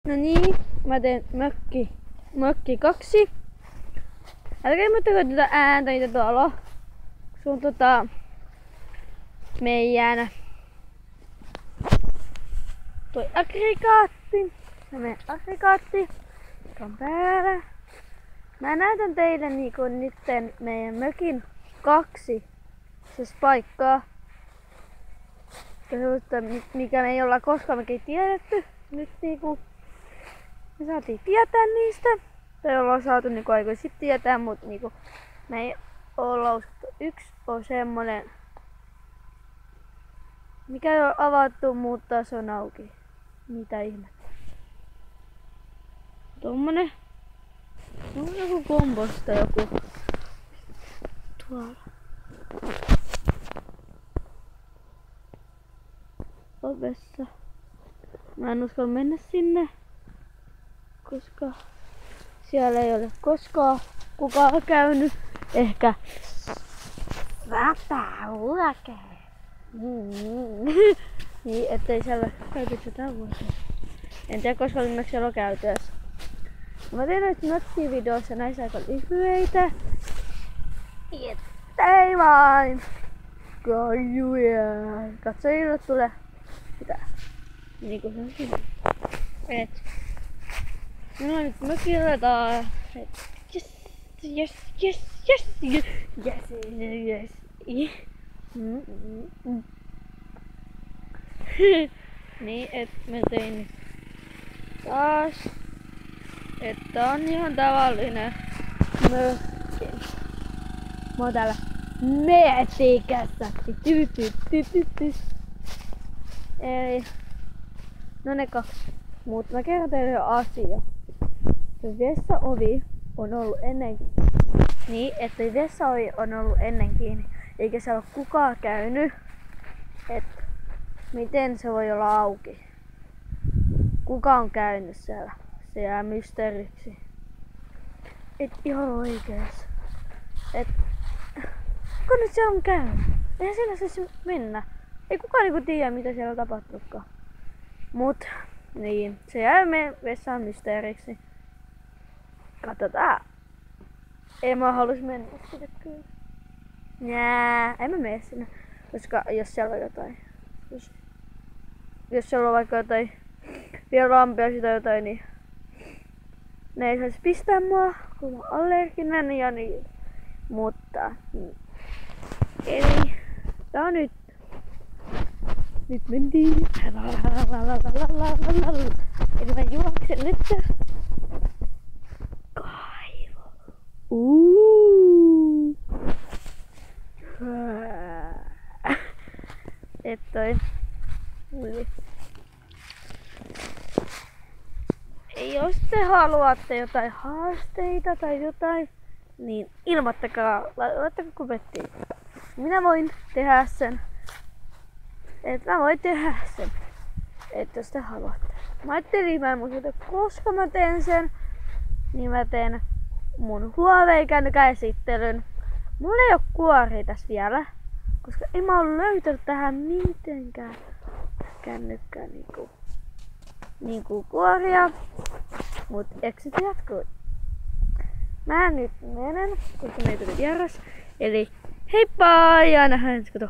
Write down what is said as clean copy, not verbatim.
No niin, mä teen mökki 2. Älkää ilmoittako tätä ääntä, mitä tuolla on. Se on meidän toi aggregaatti. Mä menen aggregaatti. On päällä. Mä näytän teille niinku nytten meidän mökin 2 siis paikkaa. Mikä me ei olla koskaan mekin tiedetty. Nyt niinku me saatiin tietää niistä. Tai ollaan saatu niinku aikoin sit tietää, mut niinku me ei olla uskottu. Yksi on semmonen, mikä ei ole avattu, mutta se on auki. Mitä ihmettä. Tommonen. On joku komposta joku. Tuolla. Ovessa. Mä en uskalla mennä sinne, koska siellä ei ole koskaan kukaan käynyt. Ehkä 100 vuotta. Niin, ettei siellä käyty 100 vuotta. En tiedä koska viimeksi siellä on käyty edes. Mä teen näitä mökkivideoissa näissä aika lyhyitä. Ettei vain kajuja. Katsojille tulee sitä. Niinku se on siinä. Et. Meillä on nyt mökillä taas. Yes. Niin, et mä tein taas. Että on ihan tavallinen mökki. Mä oon täällä metikässä. Eli no ne 2. Mut mä kerron teille jo asia. Se vessaovi on ollut ennenkin. Niin, että vessaovi on ollut ennenkin. Eikä siellä ole kukaan käynyt. Et miten se voi olla auki? Kuka on käynyt siellä? Se jää mysteeriksi. Et ihan oikees. Et kuka nyt siellä on käynyt? Eihän siellä saisi mennä. Ei kukaan niinku tiedä mitä siellä on tapahtunutkaan. Mut niin, se jää vessaan mysteeriksi. Katsotaan. En mä halus mennä sinne kyllä. Nää, en mä mene sinne. Koska jos siellä on jotain. Jos siellä on vaikka jotain vielä lampia tai jotain, niin ne ei saisi pistää mua, kun mä oon allerginen ja niin. Mutta eli tää on nyt. Nyt mentiin. Eli mä juoksen nyt. Kaivo. Et toi. Jos te haluatte jotain haasteita tai jotain, niin ilmoittakaa, laittakaa kommenttiin. Minä voin tehdä sen. Mä voin tehdä sen. Et jos te haluatte. Mä ajattelin, mä en muista, koska mä teen sen, niin mä teen mun Huawei-kännykän esittelyn. Mulla ei oo kuoria tässä vielä, koska en mä oo löytänyt tähän mitenkään kännykkään niinku kuoria. Mut exit jatkuu. Mä nyt menen, koska meitä tuli vieras. Eli heippa ja nähdään ensi kato.